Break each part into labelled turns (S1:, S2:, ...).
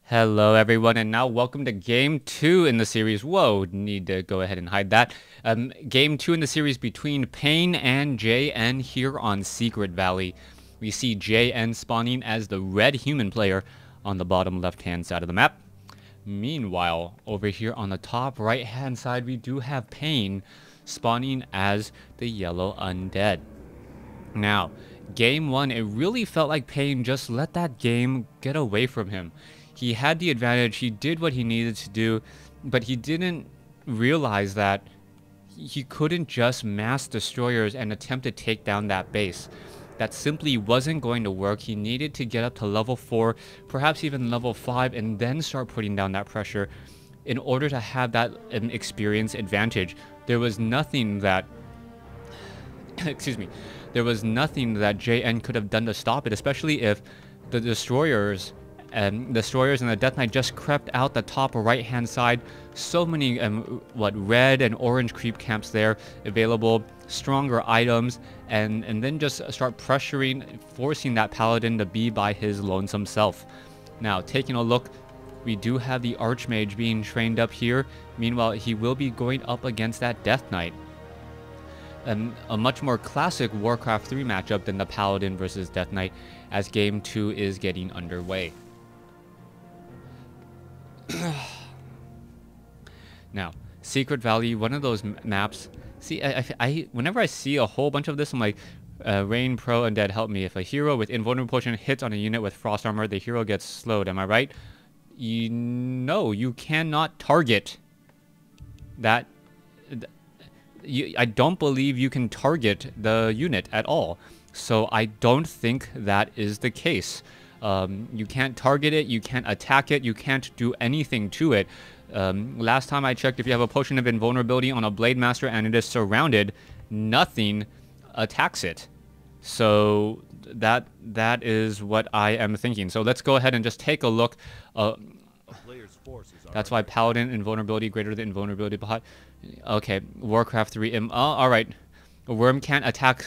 S1: Hello everyone, and now welcome to game 2 in the series. Whoa, need to go ahead and hide that. Game 2 in the series between Pain and JN here on Secret Valley. We see JN spawning as the red human player on the bottom left-hand side of the map. Meanwhile, over here on the top right-hand side, we do have Pain spawning as the yellow undead. Now, game 1, it really felt like Pain just let that game get away from him. He had the advantage, he did what he needed to do, but he didn't realize that he couldn't just mass destroyers and attempt to take down that base. That simply wasn't going to work. He needed to get up to level 4, perhaps even level 5, and then start putting down that pressure in order to have that experience advantage. There was nothing that there was nothing that JN could have done to stop it, especially if the destroyers and the Death Knight just crept out the top right-hand side. So many red and orange creep camps there available, stronger items, and then just start pressuring, forcing that paladin to be by his lonesome self. Now, taking a look, we do have the Archmage being trained up here. Meanwhile, he will be going up against that Death Knight. A much more classic WarCraft 3 matchup than the Paladin versus Death Knight, as Game 2 is getting underway. Now, Secret Valley, one of those maps. See, whenever I see a whole bunch of this, I'm like, Rain Pro Undead, help me. If a hero with Invulnerable Potion hits on a unit with Frost Armor, the hero gets slowed. Am I right? No, you cannot target that. I don't believe you can target the unit at all. So I don't think that is the case. You can't target it, you can't attack it, you can't do anything to it. Last time I checked, if you have a Potion of Invulnerability on a Blade Master and it is surrounded, nothing attacks it. So that is what I am thinking. So let's go ahead and just take a look. That's why Paladin invulnerability greater than invulnerability behind. Okay, WarCraft 3. All right. A worm can't attack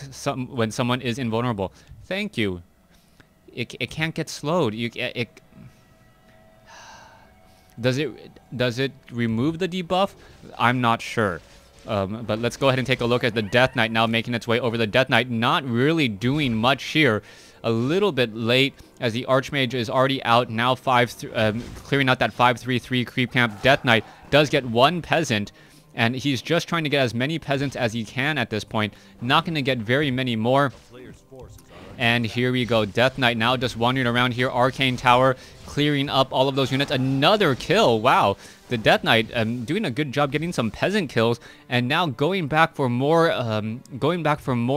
S1: when someone is invulnerable. Thank you. It can't get slowed. Does it remove the debuff? I'm not sure. But let's go ahead and take a look at the Death Knight now making its way over. The Death Knight not really doing much here. A little bit late as the Archmage is already out now, clearing out that 5-3-3 creep camp. Death Knight does get one peasant, and he's just trying to get as many peasants as he can at this point. Not going to get very many more. And here we go. Death Knight now just wandering around here. Arcane Tower clearing up all of those units. Another kill. Wow. The Death Knight doing a good job getting some peasant kills. And now going back for more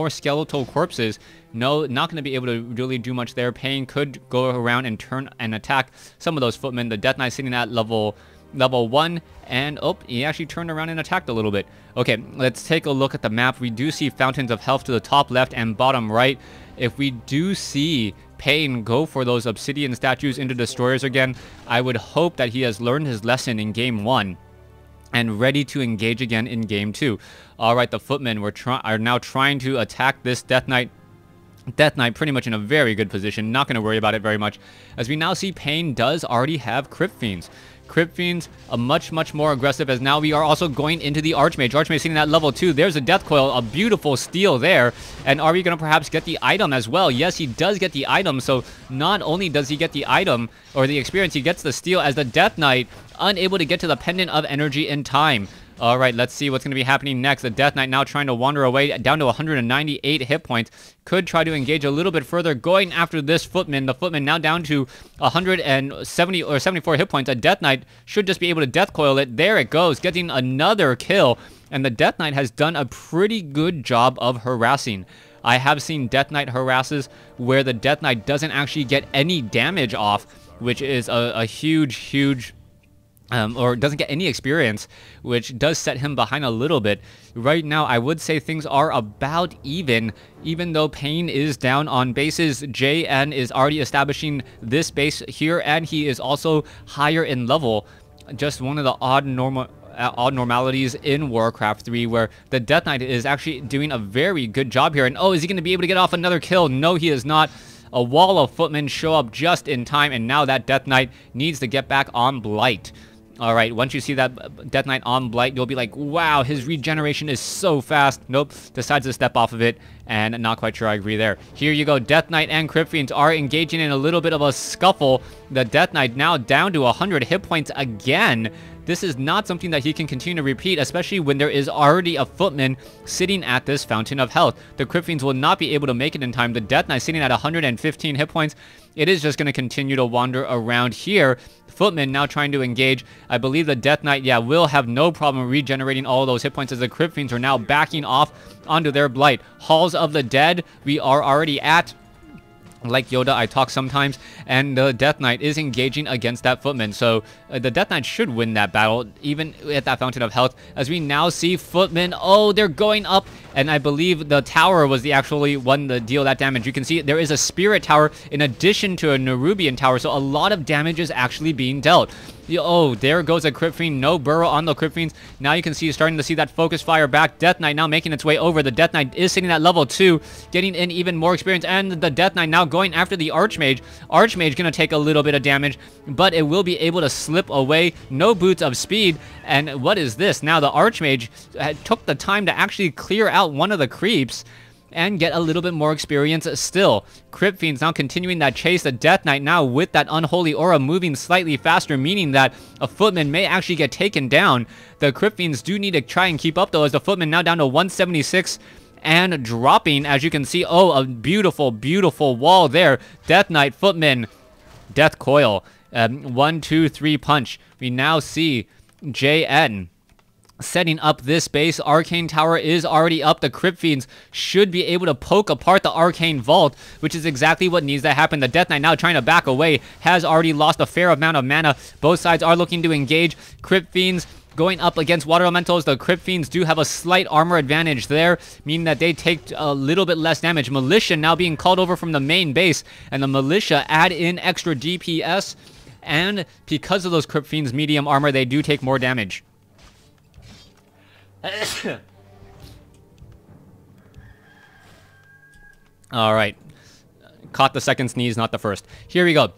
S1: skeletal corpses. No, not going to be able to really do much there. Pain could go around and turn and attack some of those footmen. The Death Knight sitting at level 1, and he actually turned around and attacked a little bit. Okay, let's take a look at the map. We do see Fountains of Health to the top left and bottom right. If we do see Pain go for those obsidian statues into destroyers again, I would hope that he has learned his lesson in game 1 and ready to engage again in game 2. All right, the footmen are now trying to attack this Death Knight. Death Knight pretty much in a very good position. Not going to worry about it very much, as we now see Pain does already have Crypt Fiends. Crypt Fiends are much more aggressive, as now we are also going into the Archmage. Archmage sitting at level 2. There's a Death Coil, a beautiful steal there. And are we going to perhaps get the item as well? Yes, he does get the item. So not only does he get the item or the experience, he gets the steal, as the Death Knight unable to get to the Pendant of Energy in time. All right, let's see what's going to be happening next. The Death Knight now trying to wander away down to 198 hit points. Could try to engage a little bit further, going after this footman. The footman now down to 170 or 74 hit points. A Death Knight should just be able to death coil it. There it goes, getting another kill. And the Death Knight has done a pretty good job of harassing. I have seen Death Knight harasses where the Death Knight doesn't actually get any damage off, which is a huge or doesn't get any experience, which does set him behind a little bit. Right now, I would say things are about even though Pain is down on bases. JN is already establishing this base here, and he is also higher in level. Just one of the odd normalities in WarCraft 3, where the Death Knight is actually doing a very good job here. And is he going to be able to get off another kill? No, he is not. A wall of footmen show up just in time, and now that Death Knight needs to get back on Blight. Alright, once you see that Death Knight on Blight, you'll be like, wow, his regeneration is so fast. Nope, decides to step off of it, and not quite sure I agree there. Here you go, Death Knight and Crypt Fiends are engaging in a little bit of a scuffle. The Death Knight now down to 100 hit points again. This is not something that he can continue to repeat, especially when there is already a footman sitting at this fountain of health. The Crypt Fiends will not be able to make it in time. The Death Knight sitting at 115 hit points. It is just going to continue to wander around here. Footman now trying to engage. I believe the Death Knight, yeah, will have no problem regenerating all of those hit points as the Crypt Fiends are now backing off onto their Blight. Halls of the Dead, we are already at. Like Yoda, I talk sometimes, and the Death Knight is engaging against that footman. So the Death Knight should win that battle, even at that Fountain of Health. As we now see footmen, oh, they're going up, and I believe the tower was the actually one to deal that damage. You can see there is a Spirit Tower in addition to a Nerubian Tower, so a lot of damage is actually being dealt. Oh, there goes a Crypt Fiend. No burrow on the Crypt Fiends. Now you can see, starting to see that focus fire back. Death Knight now making its way over. The Death Knight is sitting at level 2, getting in even more experience. And the Death Knight now going after the Archmage. Archmage going to take a little bit of damage, but it will be able to slip away. No boots of speed. And what is this? Now the Archmage took the time to actually clear out one of the creeps and get a little bit more experience still. Crypt Fiends now continuing that chase. The Death Knight now with that Unholy Aura moving slightly faster, meaning that a footman may actually get taken down. The Crypt Fiends do need to try and keep up though, as the footman now down to 176 and dropping, as you can see. Oh, a beautiful, beautiful wall there. Death Knight, footman, Death Coil. 1, 2, 3 punch. We now see JN setting up this base. Arcane Tower is already up. The Crypt Fiends should be able to poke apart the Arcane Vault, which is exactly what needs to happen. The Death Knight now trying to back away, has already lost a fair amount of mana. Both sides are looking to engage. Crypt Fiends going up against Water Elementals. The Crypt Fiends do have a slight armor advantage there, meaning that they take a little bit less damage. Militia now being called over from the main base, and the Militia add in extra DPS, and because of those Crypt Fiends' medium armor, they do take more damage. Alright. Caught the second sneeze, not the first. Here we go.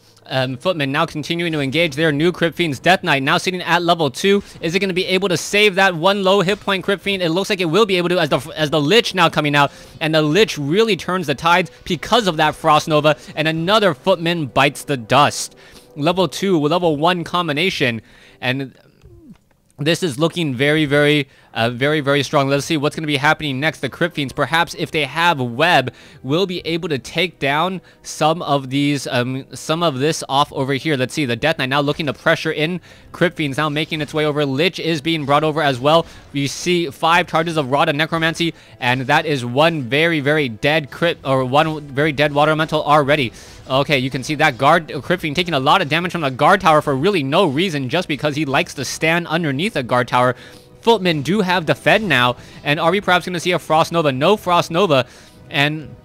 S1: Footman now continuing to engage their new Crypt Fiends. Death Knight now sitting at level 2. Is it going to be able to save that one low hit point Crypt Fiend? It looks like it will be able to, as the Lich now coming out. And the Lich really turns the tides because of that Frost Nova. And another Footman bites the dust. Level 2 with level 1 combination. And this is looking very, very strong. Let's see what's going to be happening next. The Crypt Fiends, perhaps if they have web, will be able to take down some of these, some of this off over here. Let's see. The Death Knight now looking to pressure in. Crypt Fiends now making its way over. Lich is being brought over as well. We see 5 charges of Rod and Necromancy, and that is one very, very dead Crypt, or one very dead Water Elemental already. Okay, you can see that Crypt Fiend taking a lot of damage from the guard tower for really no reason, just because he likes to stand underneath a guard tower. Footmen do have defend now, and are we perhaps going to see a Frost Nova? No Frost Nova, and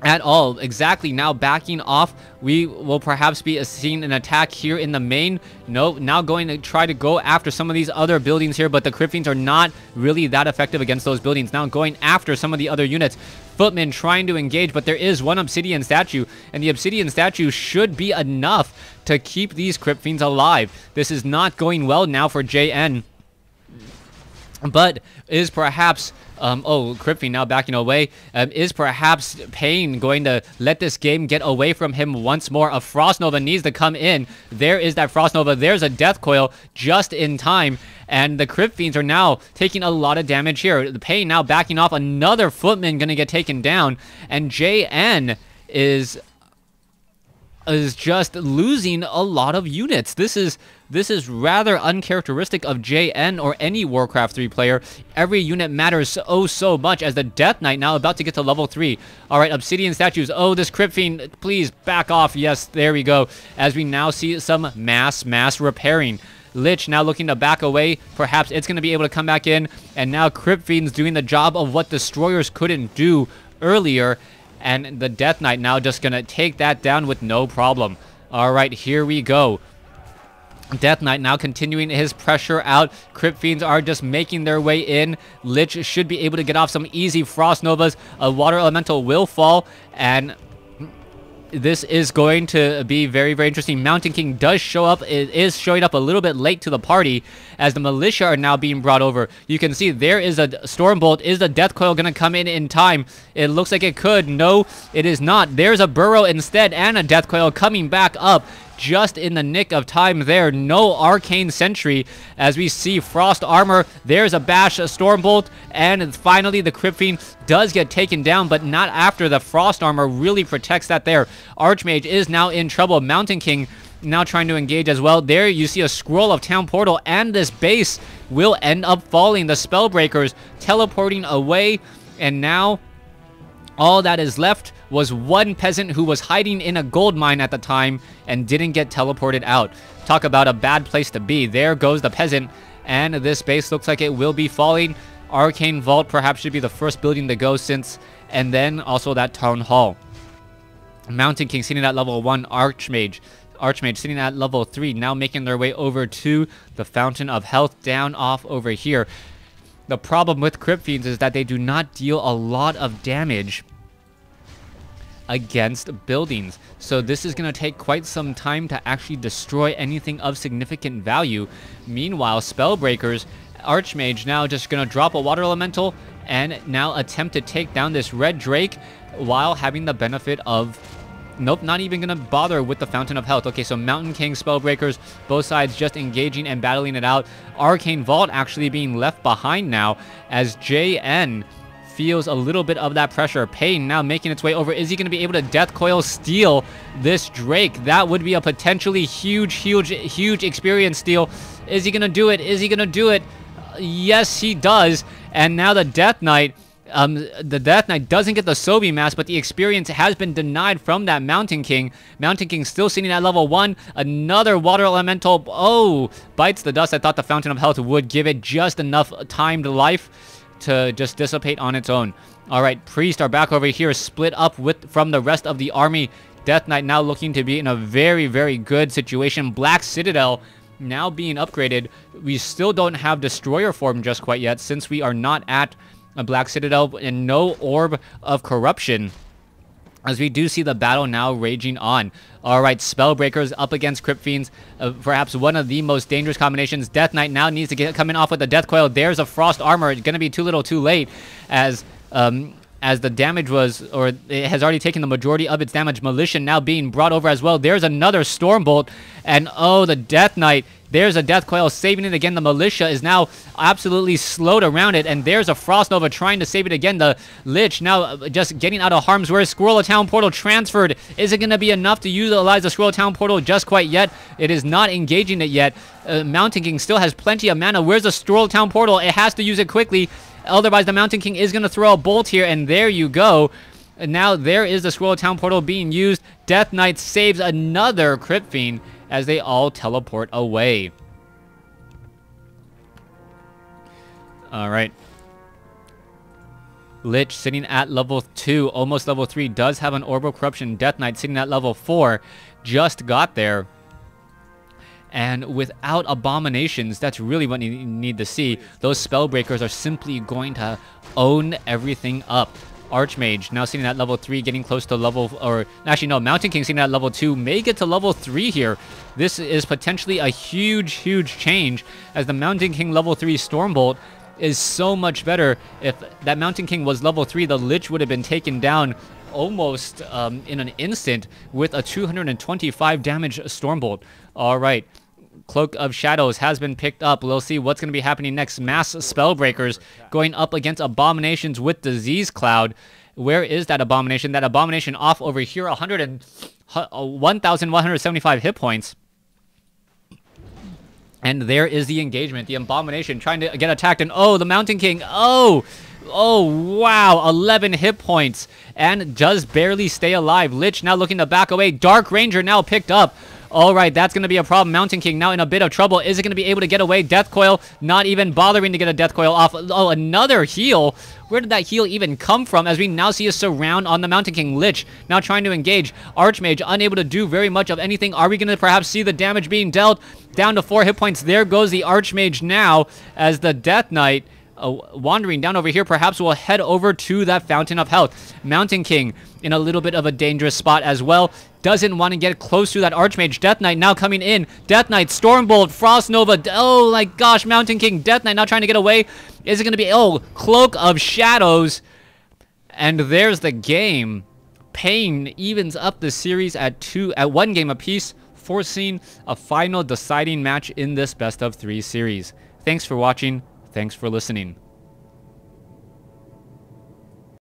S1: at all. Exactly, now backing off. We will perhaps be seeing an attack here in the main. No, now going to try to go after some of these other buildings here, but the Crypt Fiends are not really that effective against those buildings. Now going after some of the other units. Footmen trying to engage, but there is one Obsidian Statue, and the Obsidian Statue should be enough to keep these Crypt Fiends alive. This is not going well now for JN, but is perhaps Crypt Fiend now backing away. Is perhaps Pain going to let this game get away from him once more? A Frost Nova needs to come in. There is that Frost Nova. There's a Death Coil just in time. And the Crypt Fiends are now taking a lot of damage here. The Pain now backing off. Another Footman going to get taken down. And JN is just losing a lot of units. This is rather uncharacteristic of JN or any Warcraft 3 player. Every unit matters so much, as the Death Knight now about to get to level 3. Alright, Obsidian Statues. Oh, this Crypt Fiend, please back off. Yes, there we go. As we now see some mass repairing. Lich now looking to back away. Perhaps it's going to be able to come back in. And now Crypt Fiend's doing the job of what Destroyers couldn't do earlier. And the Death Knight now just going to take that down with no problem. Alright, here we go. Death Knight now continuing his pressure out. Crypt Fiends are just making their way in. Lich should be able to get off some easy Frost Novas. A Water Elemental will fall, and this is going to be very, very interesting. Mountain King does show up. It is showing up a little bit late to the party as the militia are now being brought over. You can see there is a Stormbolt. Is the Death Coil going to come in time? It looks like it could. No, it is not. There's a Burrow instead and a Death Coil coming back up. Just in the nick of time there. No Arcane Sentry as we see Frost Armor. There's a Bash, a Stormbolt, and finally the Crypt Fiend does get taken down, but not after the Frost Armor really protects that there. Archmage is now in trouble. Mountain King now trying to engage as well. There you see a Scroll of Town Portal, and this base will end up falling. The Spellbreakers teleporting away, and now all that is left was one peasant who was hiding in a gold mine at the time and didn't get teleported out. Talk about a bad place to be. There goes the peasant, and this base looks like it will be falling. Arcane Vault perhaps should be the first building to go since, and then also that Town Hall. Mountain King sitting at level 1, Archmage sitting at level 3, now making their way over to the Fountain of Health down off over here. The problem with Crypt Fiends is that they do not deal a lot of damage against buildings. So this is going to take quite some time to actually destroy anything of significant value. Meanwhile, Spellbreakers, Archmage now just going to drop a Water Elemental and now attempt to take down this Red Drake while having the benefit of... Nope, not even going to bother with the Fountain of Health. Okay, so Mountain King, Spellbreakers, both sides just engaging and battling it out. Arcane Vault actually being left behind now as JN feels a little bit of that pressure. Pain now making its way over. Is he going to be able to Death Coil steal this Drake? That would be a potentially huge experience steal. Is he going to do it? Is he going to do it? Yes, he does. And now the Death Knight... the Death Knight doesn't get the Sobi Mask, but the experience has been denied from that Mountain King. Mountain King still sitting at level 1. Another Water Elemental. Oh, bites the dust. I thought the Fountain of Health would give it just enough timed life to just dissipate on its own. All right, Priest are back over here, split up from the rest of the army. Death Knight now looking to be in a very, very good situation. Black Citadel now being upgraded. We still don't have Destroyer form just quite yet, since we are not at a Black Citadel and no Orb of Corruption, as we do see the battle now raging on. All right, Spellbreakers up against Crypt Fiends, perhaps one of the most dangerous combinations. Death Knight now needs to come in off with the Death Coil. There's a Frost Armor. It's going to be too little too late as the damage was, or it has already taken the majority of its damage. Militia now being brought over as well. There's another Stormbolt, and oh, the Death Knight. There's a Death Coil saving it again. The Militia is now absolutely slowed around it, and there's a Frost Nova trying to save it again. The Lich now just getting out of harm's way. Squirrel of Town Portal transferred. Is it going to be enough to utilize the Squirrel of Town Portal just quite yet? It is not engaging it yet. Mountain King still has plenty of mana. Where's the Squirrel of Town Portal? It has to use it quickly. Otherwise, the Mountain King is going to throw a bolt here, and there you go. And now there is the Squirrel of Town Portal being used. Death Knight saves another Crypt Fiend as they all teleport away. All right. Lich sitting at level 2, almost level 3, does have an Orb of Corruption. Death Knight sitting at level 4, just got there. And without abominations, that's really what you need to see. Those Spellbreakers are simply going to own everything up. Archmage now sitting at level 3, getting close to level... Or actually, no, Mountain King sitting at level 2 may get to level 3 here. This is potentially a huge change, as the Mountain King level 3 Stormbolt is so much better. If that Mountain King was level 3, the Lich would have been taken down almost in an instant with a 225 damage Stormbolt. All right. Cloak of Shadows has been picked up. We'll see what's going to be happening next. Mass Spellbreakers going up against Abominations with Disease Cloud. Where is that Abomination? That Abomination off over here, 1,175 hit points. And there is the engagement. The Abomination trying to get attacked. And oh, the Mountain King. Oh, wow. 11 hit points. And does barely stay alive. Lich now looking to back away. Dark Ranger now picked up. All right, that's going to be a problem. Mountain King now in a bit of trouble. Is it going to be able to get away? Death Coil not even bothering to get a Death Coil off. Oh, another heal. Where did that heal even come from? As we now see a surround on the Mountain King. Lich now trying to engage. Archmage unable to do very much of anything. Are we going to perhaps see the damage being dealt? Down to 4 hit points. There goes the Archmage now as the Death Knight wandering down over here. Perhaps we'll head over to that Fountain of Health. Mountain King in a little bit of a dangerous spot as well. Doesn't want to get close to that Archmage. Death Knight now coming in. Death Knight, Stormbolt, Frost Nova. Oh my gosh, Mountain King. Death Knight now trying to get away. Is it going to be, oh, Cloak of Shadows. And there's the game. Pain evens up the series at 1 game apiece, forcing a final deciding match in this best of 3 series. Thanks for watching. Thanks for listening.